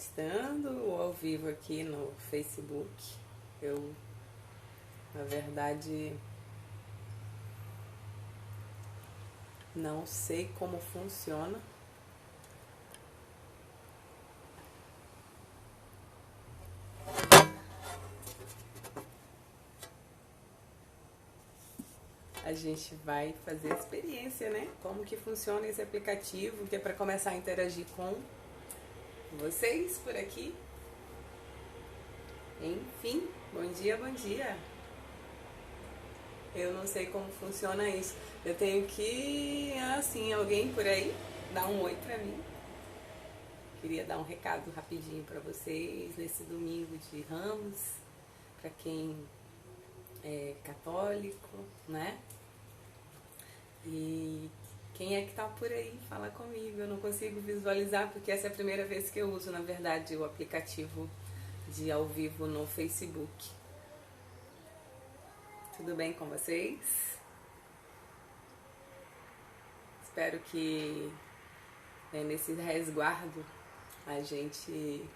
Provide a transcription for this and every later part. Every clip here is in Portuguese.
testando o ao vivo aqui no Facebook. Eu, na verdade, não sei como funciona. A gente vai fazer a experiência, né? Como que funciona esse aplicativo, que é para começar a interagir com vocês por aqui. Enfim, bom dia, bom dia. Eu não sei como funciona isso. Eu tenho que, assim, alguém por aí dar um oi pra mim. Queria dar um recado rapidinho pra vocês nesse domingo de Ramos, pra quem é católico, né? E quem é que tá por aí? Fala comigo. Eu não consigo visualizar porque essa é a primeira vez que eu uso, na verdade, o aplicativo de ao vivo no Facebook. Tudo bem com vocês? Espero que nesse resguardo a gente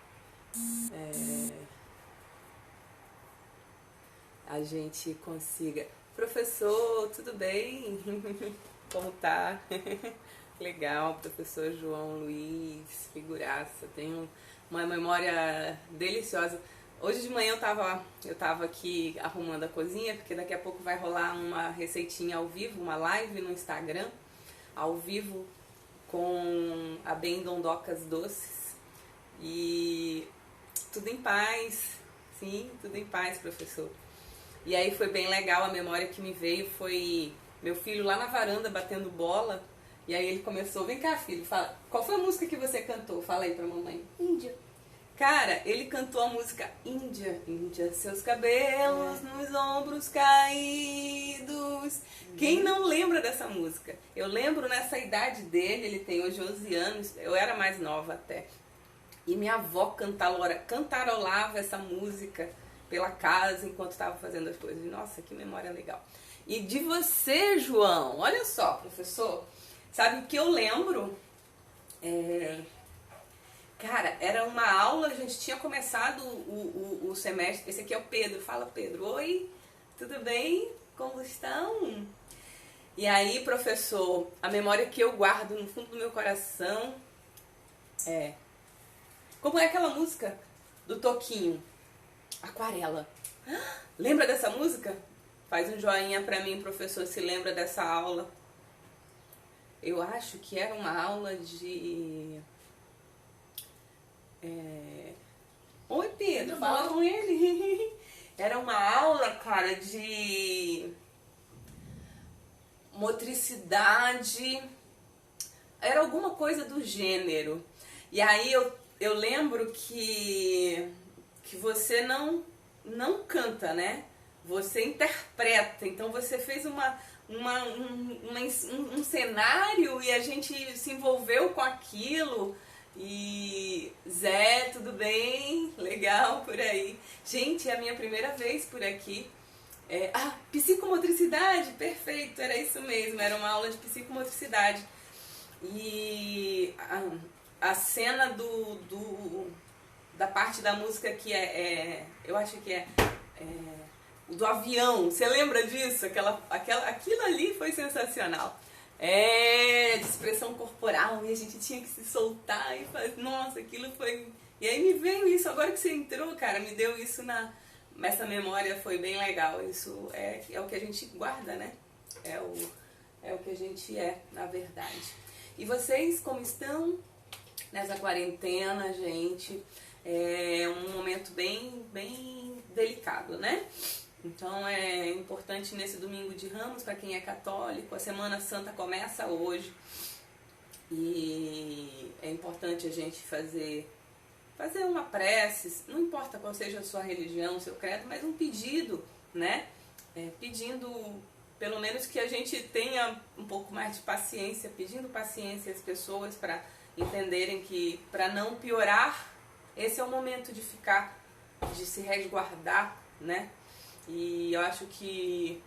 consiga. Professor, tudo bem? Como tá? Legal, professor João Luiz, figuraça, tenho uma memória deliciosa. Hoje de manhã eu tava aqui arrumando a cozinha, porque daqui a pouco vai rolar uma receitinha ao vivo, uma live no Instagram, ao vivo, com a Bem Dondocas Doces. E tudo em paz, sim, tudo em paz, professor. E aí foi bem legal, a memória que me veio foi meu filho lá na varanda batendo bola. E aí ele começou, vem cá filho, fala, qual foi a música que você cantou? Fala aí pra mamãe. Índia. Cara, ele cantou a música Índia. Índia, seus cabelos nos ombros caídos. Quem não lembra dessa música? Eu lembro nessa idade dele, ele tem hoje 11 anos, eu era mais nova até. E minha avó cantarolava essa música pela casa enquanto estava fazendo as coisas. Nossa, que memória legal. E de você, João, olha só, professor, sabe o que eu lembro? Cara, era uma aula, a gente tinha começado o semestre. Esse aqui é o Pedro. Fala, Pedro. Oi, tudo bem? Como estão? E aí, professor, a memória que eu guardo no fundo do meu coração é... Como é aquela música do Toquinho? Aquarela. Lembra dessa música? Faz um joinha pra mim, professor, se lembra dessa aula. Eu acho que era uma aula de... Oi, Pedro, fala com ele. Era uma aula, cara, de motricidade. Era alguma coisa do gênero. E aí eu lembro que você não canta, né? Você interpreta. Então você fez um cenário e a gente se envolveu com aquilo. E Zé, tudo bem? Legal por aí. Gente, é a minha primeira vez por aqui. Psicomotricidade, perfeito, era isso mesmo, era uma aula de psicomotricidade. E a cena da parte da música que eu acho que do avião, você lembra disso? Aquilo ali foi sensacional. De expressão corporal, e a gente tinha que se soltar e fazer, nossa, aquilo foi... E aí me veio isso, agora que você entrou, cara, me deu isso nessa memória, foi bem legal. Isso é o que a gente guarda, né? É o que a gente na verdade. E vocês, como estão nessa quarentena, gente? É um momento bem, bem delicado, né? Então é importante nesse domingo de Ramos, para quem é católico, a Semana Santa começa hoje. E é importante a gente fazer uma prece, não importa qual seja a sua religião, o seu credo, mas um pedido, né? Pedindo, pelo menos que a gente tenha um pouco mais de paciência, pedindo paciência às pessoas para entenderem que, para não piorar, esse é o momento de se resguardar, né? E eu acho que...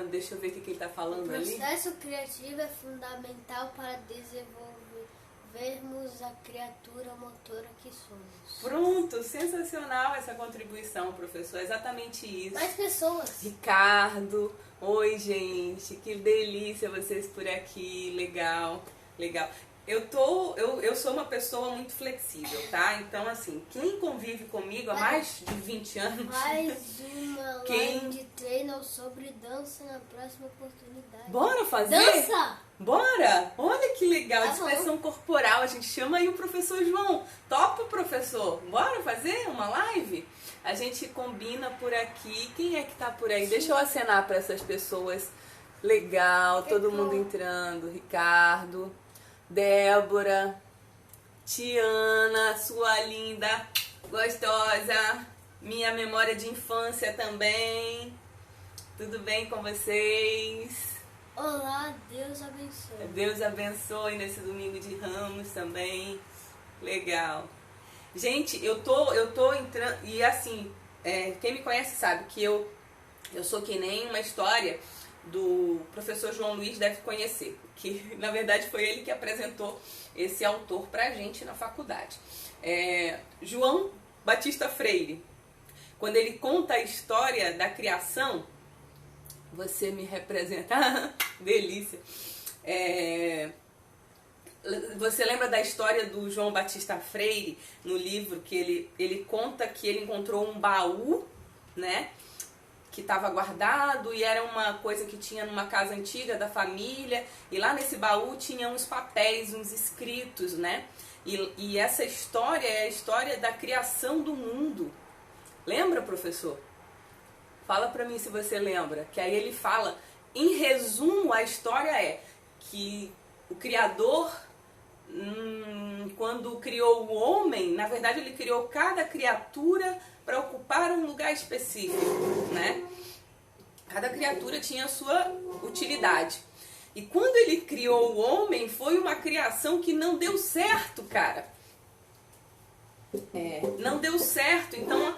deixa eu ver o que ele está falando ali. O processo criativo é fundamental para desenvolver desenvolvermos a criatura motora que somos. Pronto, sensacional essa contribuição, professor. Exatamente isso. Mais pessoas. Ricardo, oi gente, que delícia vocês por aqui, legal, legal. Eu sou uma pessoa muito flexível, tá? Então, assim, quem convive comigo há mais de 20 anos... Mais uma live de treino sobre dança na próxima oportunidade. Bora fazer? Dança! Bora! Olha que legal, Tá expressão corporal. A gente chama aí o professor João. Topa, professor? Bora fazer uma live? A gente combina por aqui. Quem é que tá por aí? Deixa eu acenar para essas pessoas. Legal, todo mundo entrando. Ricardo, Débora, Tiana, sua linda, gostosa, minha memória de infância também. Tudo bem com vocês? Olá, Deus abençoe. Deus abençoe nesse domingo de Ramos também. Legal. Gente, eu tô entrando... E assim, quem me conhece sabe que eu sou que nem uma história do professor João Luiz deve conhecer. Que, na verdade, foi ele que apresentou esse autor pra gente na faculdade. João Batista Freire. Quando ele conta a história da criação... Você me representa. Delícia. Você lembra da história do João Batista Freire, no livro, que ele conta que ele encontrou um baú, né? Que estava guardado e era uma coisa que tinha numa casa antiga da família. E lá nesse baú tinha uns papéis, uns escritos, né? E essa história é a história da criação do mundo. Lembra, professor? Fala pra mim se você lembra, que aí ele fala, em resumo, a história é que o Criador, quando criou o homem, na verdade ele criou cada criatura para ocupar um lugar específico, né? Cada criatura tinha a sua utilidade. E quando ele criou o homem, foi uma criação que não deu certo, cara. Não deu certo, então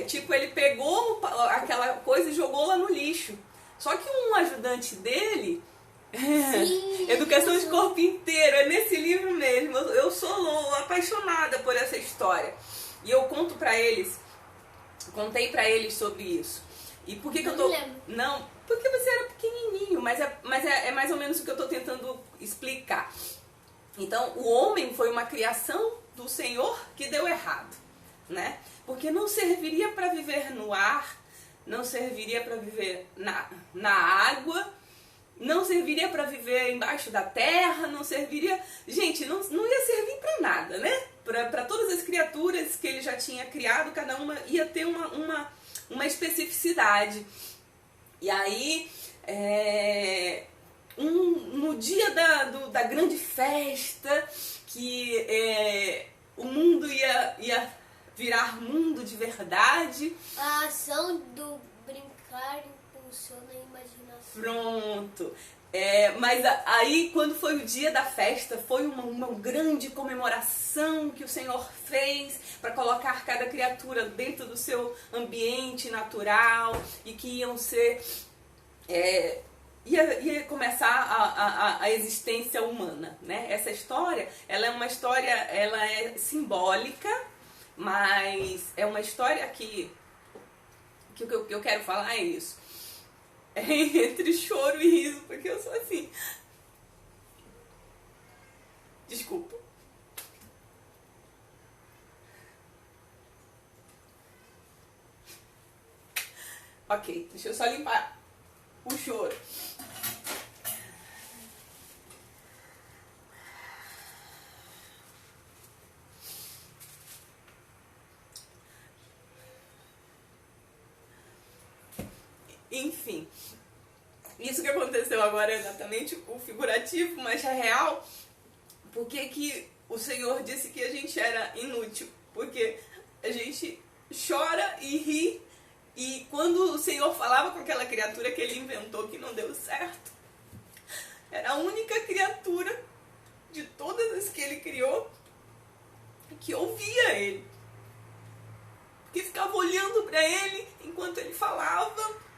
tipo, ele pegou aquela coisa e jogou lá no lixo. Só que um ajudante dele, Educação de Corpo Inteiro, é nesse livro mesmo. Eu sou apaixonada por essa história. E eu contei pra eles sobre isso. E por que eu tô... Não, porque você era pequenininho, mas é mais ou menos o que eu tô tentando explicar. Então, o homem foi uma criação do Senhor que deu errado, né? Porque não serviria para viver no ar, não serviria para viver na água, não serviria para viver embaixo da terra, não serviria... Gente, não ia servir para nada, né? Para todas as criaturas que ele já tinha criado, cada uma ia ter uma especificidade. E aí, no dia da grande festa, que o mundo ia virar mundo de verdade. A ação do brincar impulsiona a imaginação. Pronto. Mas aí, quando foi o dia da festa, foi uma grande comemoração que o Senhor fez para colocar cada criatura dentro do seu ambiente natural e que iam ser... Ia começar a existência humana, né? Essa história, ela é uma história, ela é simbólica, mas é uma história que o que eu quero falar é isso. Entre choro e riso, porque eu sou assim. Desculpa. Ok, deixa eu só limpar o choro. Enfim, isso que aconteceu agora é exatamente o figurativo, mas é real. Por que o Senhor disse que a gente era inútil? Porque a gente chora e ri, e quando o Senhor falava com aquela criatura que ele inventou que não deu certo, era a única criatura de todas as que ele criou que ouvia ele, que ficava olhando para ele enquanto ele falava,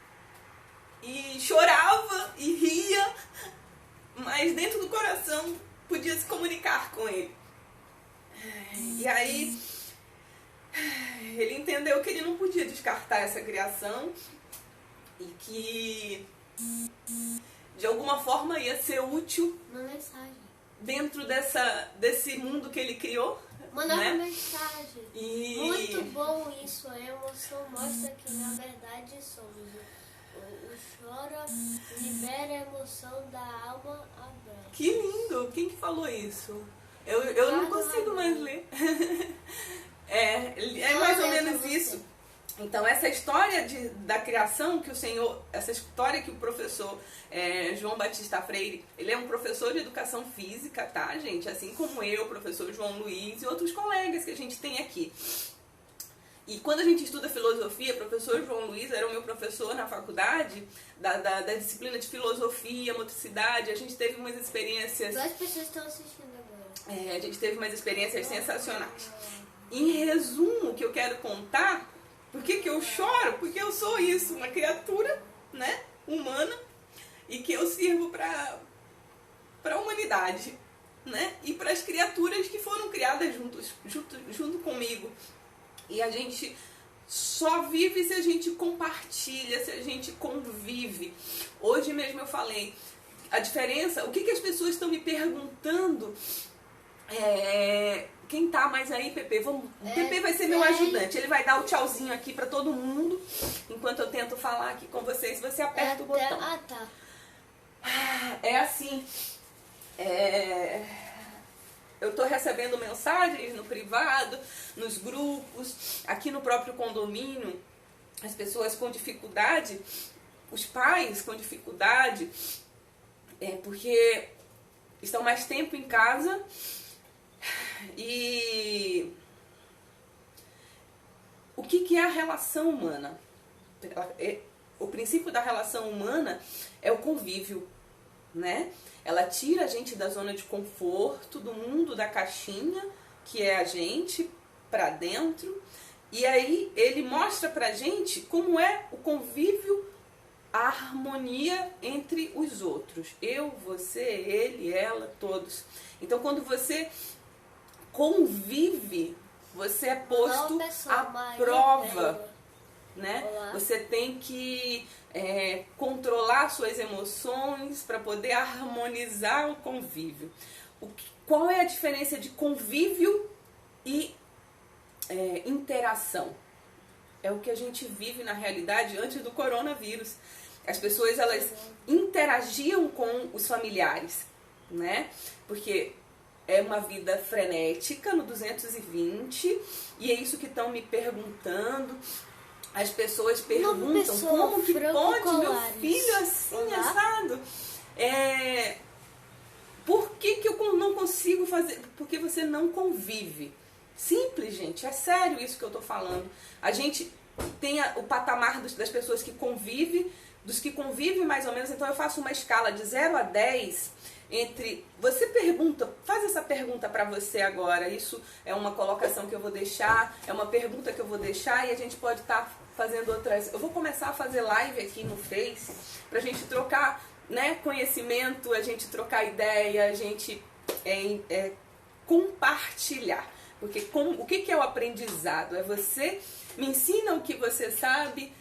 e chorava e ria, mas dentro do coração podia se comunicar com ele. E aí ele entendeu que ele não podia descartar essa criação e que de alguma forma ia ser útil uma mensagem dentro desse mundo que ele criou. Uma nova né? mensagem. E... Muito bom isso. A emoção mostra que na verdade somos. O choro libera a emoção da alma aberta. Que lindo! Quem que falou isso? Eu não consigo mais ler. É mais ou menos isso. Então, essa história da criação que o Senhor, essa história que o professor João Batista Freire, ele é um professor de educação física, tá, gente? Assim como eu, o professor João Luiz e outros colegas que a gente tem aqui. E quando a gente estuda filosofia, o professor João Luiz era o meu professor na faculdade, da disciplina de filosofia, motricidade. A gente teve umas experiências... Duas pessoas estão assistindo agora. A gente teve umas experiências sensacionais. Em resumo, o que eu quero contar... Por que eu choro? Porque eu sou isso, uma criatura, né, humana, e que eu sirvo para a humanidade, né, e para as criaturas que foram criadas junto comigo. E a gente só vive se a gente compartilha, se a gente convive. Hoje mesmo eu falei, a diferença, o que as pessoas estão me perguntando quem tá mais aí, Pepe? O Pepe vai ser meu ajudante. Ele vai dar o tchauzinho aqui pra todo mundo. Enquanto eu tento falar aqui com vocês, você aperta o botão. Ah, tá. É assim. Eu tô recebendo mensagens no privado, nos grupos, aqui no próprio condomínio. As pessoas com dificuldade, os pais com dificuldade, porque estão mais tempo em casa. E o que é a relação humana? O princípio da relação humana é o convívio, né? Ela tira a gente da zona de conforto, do mundo da caixinha, que é a gente, pra dentro. E aí ele mostra pra gente como é o convívio, a harmonia entre os outros. Eu, você, ele, ela, todos. Então quando você convive, você é posto à prova, né? Olá. Você tem que controlar suas emoções para poder harmonizar o convívio. Qual é a diferença de convívio e interação? É o que a gente vive na realidade antes do coronavírus. As pessoas, elas interagiam com os familiares, né? Porque é uma vida frenética no 220 e é isso que estão me perguntando. As pessoas perguntam como que pode meu filho assim, assado? Por que eu não consigo fazer? Porque você não convive. Simples, gente, é sério isso que eu tô falando. A gente tem o patamar das pessoas que convivem, dos que convivem mais ou menos. Então eu faço uma escala de 0 a 10 entre... Você pergunta, faz essa pergunta pra você agora. Isso é uma colocação que eu vou deixar, é uma pergunta que eu vou deixar e a gente pode estar fazendo outras... Eu vou começar a fazer live aqui no Face pra gente trocar, né, conhecimento, a gente trocar ideia, a gente compartilhar. Porque o que é o aprendizado? É você me ensina o que você sabe,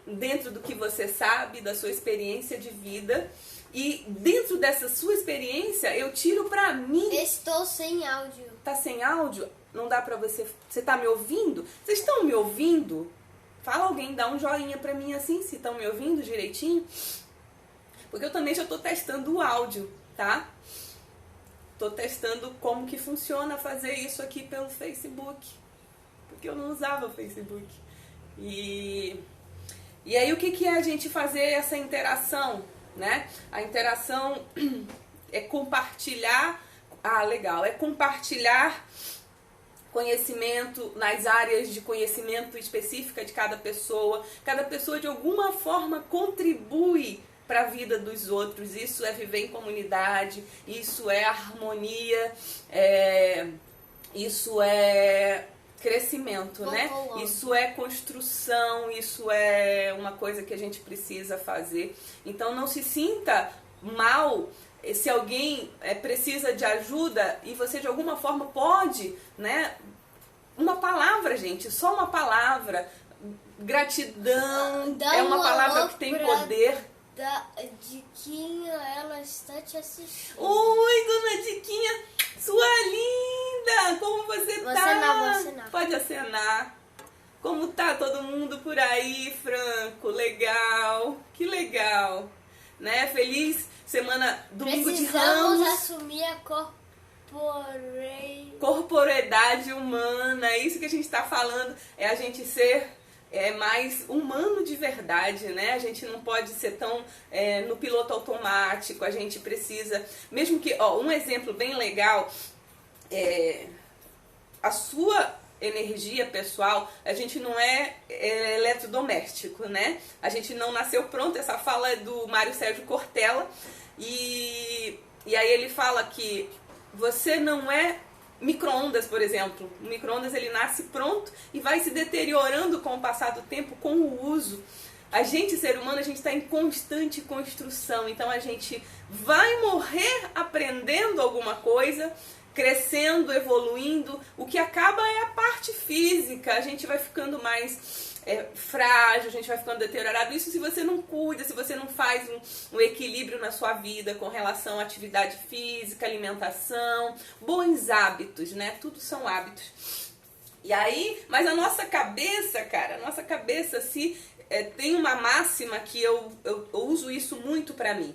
dentro do que você sabe, da sua experiência de vida. E dentro dessa sua experiência, eu tiro pra mim... Estou sem áudio. Tá sem áudio? Não dá pra você... Você tá me ouvindo? Vocês estão me ouvindo? Fala alguém, dá um joinha pra mim assim, se estão me ouvindo direitinho. Porque eu também já tô testando o áudio, tá? Tô testando como que funciona fazer isso aqui pelo Facebook. Porque eu não usava o Facebook. E aí o que é a gente fazer essa interação, né? A interação é compartilhar... Ah, legal. É compartilhar conhecimento nas áreas de conhecimento específica de cada pessoa. Cada pessoa, de alguma forma, contribui para a vida dos outros. Isso é viver em comunidade, isso é harmonia, isso é crescimento, né? Isso é construção, isso é uma coisa que a gente precisa fazer. Então não se sinta mal, se alguém precisa de ajuda e você de alguma forma pode, né? Uma palavra, gente, só uma palavra. Gratidão é uma palavra que tem poder. Diquinha, ela está te assistindo. Oi, dona Diquinha, sua linda! Como você tá? Vou acenar. Pode acenar. Como tá todo mundo por aí, Franco? Legal, que legal. Né? Feliz semana, domingo de Ramos. Precisamos assumir a corporeidade humana. É isso que a gente está falando, é a gente ser mais humano de verdade, né? A gente não pode ser tão no piloto automático, a gente precisa, mesmo que, um exemplo bem legal, a sua energia pessoal, a gente não é eletrodoméstico, né? A gente não nasceu pronto, essa fala é do Mário Sérgio Cortella, e aí ele fala que você não é micro-ondas, por exemplo. O micro-ondas ele nasce pronto e vai se deteriorando com o passar do tempo, com o uso. A gente, ser humano, a gente está em constante construção. Então a gente vai morrer aprendendo alguma coisa, crescendo, evoluindo. O que acaba é a parte física. A gente vai ficando mais frágil, a gente vai ficando deteriorado. Isso se você não cuida, se você não faz um equilíbrio na sua vida com relação à atividade física, alimentação, bons hábitos, né? Tudo são hábitos. E aí, mas a nossa cabeça, cara, tem uma máxima que eu uso isso muito pra mim.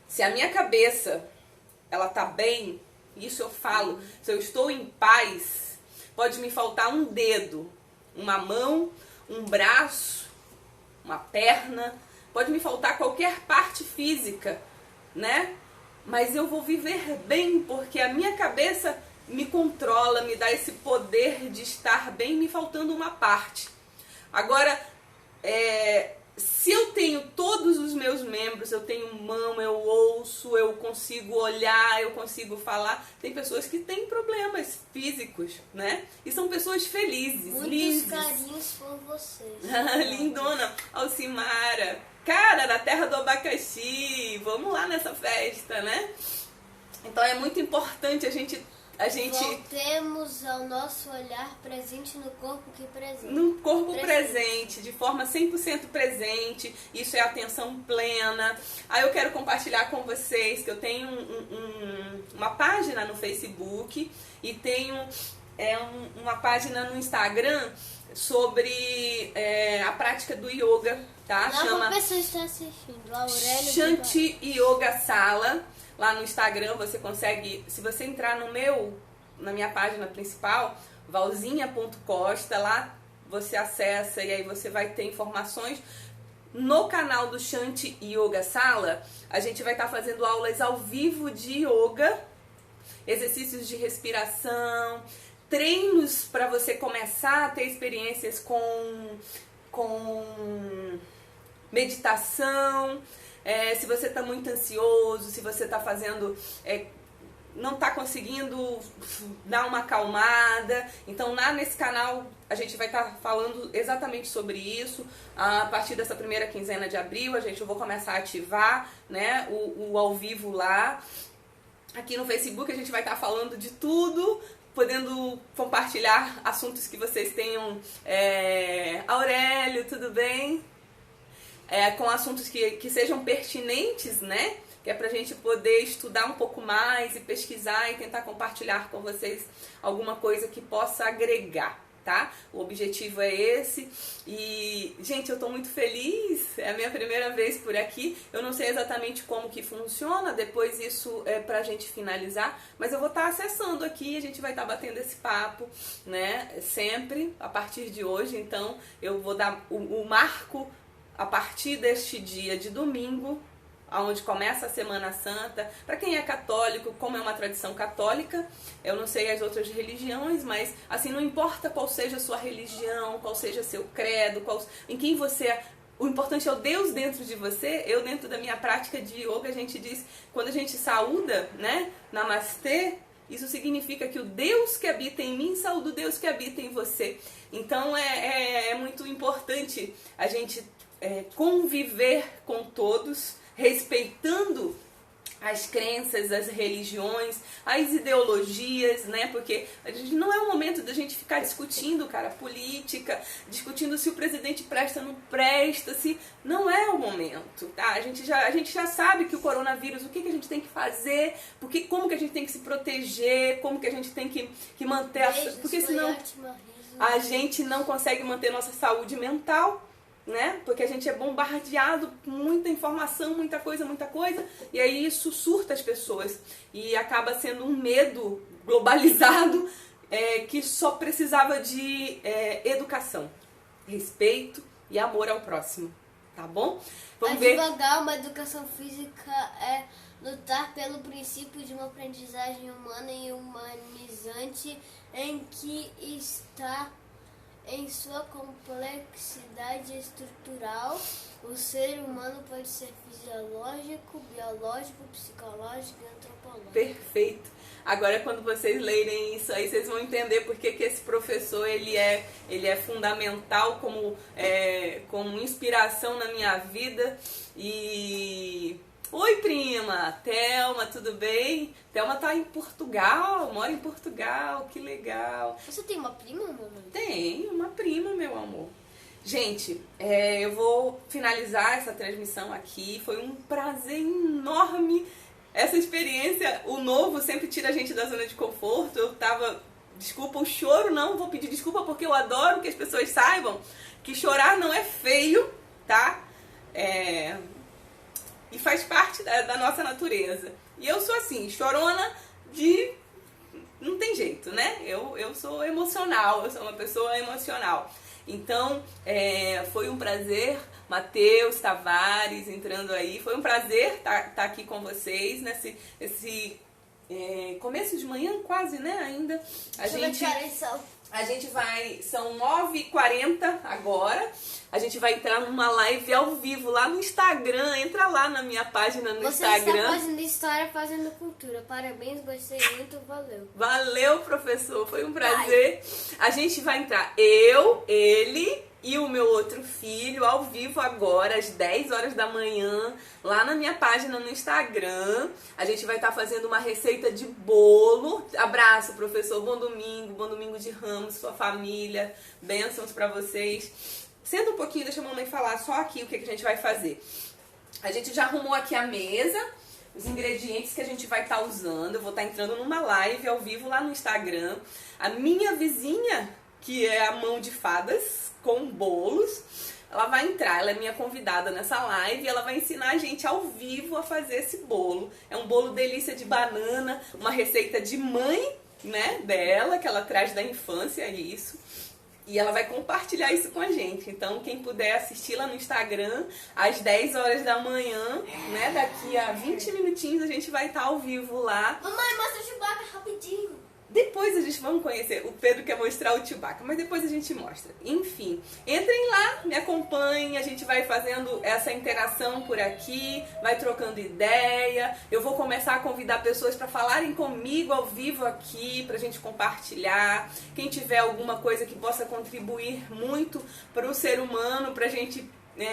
Se a minha cabeça, ela tá bem, isso eu falo, se eu estou em paz, pode me faltar um dedo, uma mão, um braço, uma perna, pode me faltar qualquer parte física, né? Mas eu vou viver bem, porque a minha cabeça me controla, me dá esse poder de estar bem, me faltando uma parte. Agora, se eu tenho todos os meus membros, eu tenho mão, eu ouço, eu consigo olhar, eu consigo falar, tem pessoas que têm problemas físicos, né? E são pessoas felizes, muitos carinhos por vocês. Lindona, Alcimara, cara, da terra do abacaxi, vamos lá nessa festa, né? Então é muito importante a gente voltemos ao nosso olhar presente no corpo que presente. No corpo presente, de forma 100% presente. Isso é atenção plena. Aí eu quero compartilhar com vocês que eu tenho uma página no Facebook e tenho uma página no Instagram sobre a prática do yoga, tá? Chama pessoa está assistindo, Aurélio Shanti Yoga Sala. Lá no Instagram você consegue, se você entrar na minha página principal, valzinha.costa, lá você acessa e aí você vai ter informações. No canal do Shanti Yoga Sala, a gente vai estar fazendo aulas ao vivo de yoga, exercícios de respiração, treinos para você começar a ter experiências com meditação. Se você está muito ansioso, se você está fazendo, não está conseguindo dar uma acalmada, então nesse canal a gente vai estar falando exatamente sobre isso. A partir dessa primeira quinzena de abril eu vou começar a ativar, né, o ao vivo lá. Aqui no Facebook a gente vai estar falando de tudo, podendo compartilhar assuntos que vocês tenham. Aurélio, tudo bem? Com assuntos que sejam pertinentes, né? Que é pra gente poder estudar um pouco mais e pesquisar e tentar compartilhar com vocês alguma coisa que possa agregar, tá? O objetivo é esse. E, gente, eu tô muito feliz. É a minha primeira vez por aqui. Eu não sei exatamente como que funciona. Depois isso é pra gente finalizar. Mas eu vou estar acessando aqui. A gente vai estar batendo esse papo, né? Sempre, a partir de hoje. Então, eu vou dar o marco a partir deste dia de domingo, onde começa a Semana Santa. Para quem é católico, como é uma tradição católica, eu não sei as outras religiões, mas assim, não importa qual seja a sua religião, qual seja seu credo, em quem você é, o importante é o Deus dentro de você. Eu, dentro da minha prática de yoga, a gente diz, quando a gente saúda, né, Namastê, isso significa que o Deus que habita em mim saúda o Deus que habita em você. Então é muito importante a gente conviver com todos, respeitando as crenças, as religiões, as ideologias, né? Porque a gente não é o momento da gente ficar discutindo, cara, política, discutindo se o presidente presta ou não presta, se não é o momento, tá? A gente já sabe que o coronavírus, o que a gente tem que fazer, porque como que a gente tem que se proteger, como que a gente tem que manter a... Porque senão a gente não consegue manter nossa saúde mental, né? Porque a gente é bombardeado com muita informação, muita coisa, e aí isso surta as pessoas e acaba sendo um medo globalizado que só precisava de educação, respeito e amor ao próximo, tá bom? Vamos ver. Advogar uma educação física é lutar pelo princípio de uma aprendizagem humana e humanizante em que está em sua complexidade estrutural. O ser humano pode ser fisiológico, biológico, psicológico e antropológico. Perfeito. Agora, quando vocês lerem isso aí, vocês vão entender por que esse professor ele é fundamental como inspiração na minha vida. E... Oi, prima! Thelma, tudo bem? Thelma tá em Portugal, mora em Portugal, que legal. Você tem uma prima, mamãe? Tenho uma prima, meu amor. Gente, eu vou finalizar essa transmissão aqui. Foi um prazer enorme. Essa experiência, o novo sempre tira a gente da zona de conforto. Eu tava... Desculpa o choro, não vou pedir desculpa porque eu adoro que as pessoas saibam que chorar não é feio, tá? E faz parte da nossa natureza. E eu sou assim, chorona de... Não tem jeito, né? Eu sou emocional, eu sou uma pessoa emocional. Então, foi um prazer, Matheus Tavares entrando aí. Foi um prazer estar aqui com vocês nesse começo de manhã, quase, né? Ainda. A gente vai... São 9h40 agora. A gente vai entrar numa live ao vivo lá no Instagram. Entra lá na minha página no Instagram. Você está fazendo história, fazendo cultura. Parabéns, gostei muito, valeu. Valeu, professor. Foi um prazer. A gente vai entrar, eu, ele e o meu outro filho, ao vivo agora, às 10 horas da manhã, lá na minha página no Instagram. A gente vai estar fazendo uma receita de bolo. Abraço, professor. Bom domingo de Ramos, sua família. Bênçãos pra vocês. Senta um pouquinho, deixa a mamãe falar só aqui o que a gente vai fazer. A gente já arrumou aqui a mesa, os ingredientes que a gente vai estar usando. Eu vou estar entrando numa live ao vivo lá no Instagram. A minha vizinha, que é a Mão de Fadas, com bolos, ela vai entrar, ela é minha convidada nessa live e ela vai ensinar a gente ao vivo a fazer esse bolo. É um bolo delícia de banana, uma receita de mãe, né, dela, que ela traz da infância, isso. E ela vai compartilhar isso com a gente. Então, quem puder assistir lá no Instagram, às 10 horas da manhã, né, daqui a 20 minutinhos a gente vai estar ao vivo lá. Mamãe, mostra o Chewbacca rapidinho. Depois a gente vai conhecer, o Pedro quer mostrar o Chewbacca, mas depois a gente mostra. Enfim, entrem lá, me acompanhem, a gente vai fazendo essa interação por aqui, vai trocando ideia. Eu vou começar a convidar pessoas para falarem comigo ao vivo aqui, pra gente compartilhar. Quem tiver alguma coisa que possa contribuir muito para o ser humano, pra gente,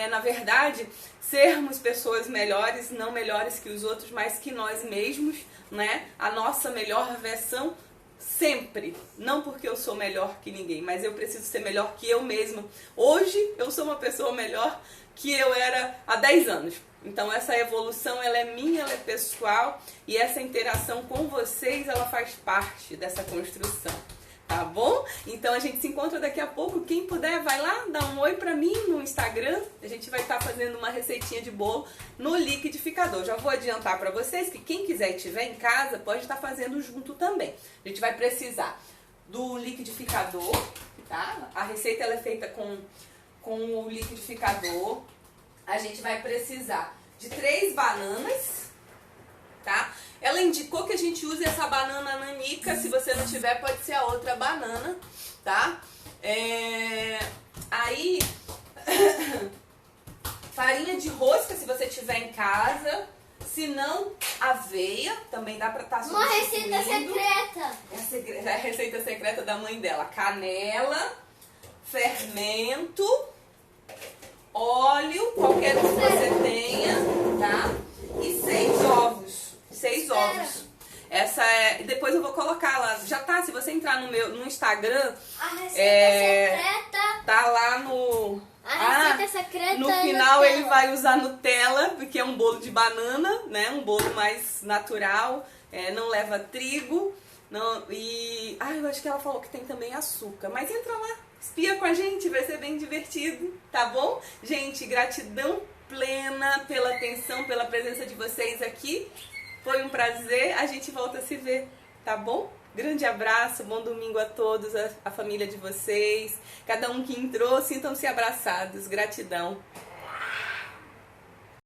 na verdade, sermos pessoas melhores, não melhores que os outros, mas que nós mesmos, né? A nossa melhor versão. Sempre, não porque eu sou melhor que ninguém, mas eu preciso ser melhor que eu mesma. Hoje eu sou uma pessoa melhor que eu era há 10 anos. Então essa evolução, ela é minha, ela é pessoal, e essa interação com vocês, ela faz parte dessa construção. Tá bom? Então a gente se encontra daqui a pouco. Quem puder, vai lá, dá um oi pra mim no Instagram. A gente vai estar fazendo uma receitinha de bolo no liquidificador. Já vou adiantar pra vocês que quem quiser e estiver em casa, pode estar fazendo junto também. A gente vai precisar do liquidificador, tá? A receita ela é feita com o liquidificador. A gente vai precisar de 3 bananas, tá? Ela indicou que a gente use essa banana nanica. Se você não tiver, pode ser a outra banana, tá? Aí, farinha de rosca, se você tiver em casa. Se não, aveia, também dá pra estar substituindo. Uma receita secreta. É a receita secreta da mãe dela. Canela, fermento, óleo, qualquer um que você tenha, tá? colocar lá. Já tá, se você entrar no Instagram, A receita secreta. tá lá no... A receita secreta no é final Nutella. ele vai usar Nutella, porque é um bolo de banana, né? Um bolo mais natural, não leva trigo. Não, e eu acho que ela falou que tem também açúcar. Mas entra lá, espia com a gente, vai ser bem divertido, tá bom? Gente, gratidão plena pela atenção, pela presença de vocês aqui. Foi um prazer, a gente volta a se ver, tá bom? Grande abraço, bom domingo a todos, a família de vocês. Cada um que entrou, sintam-se abraçados. Gratidão.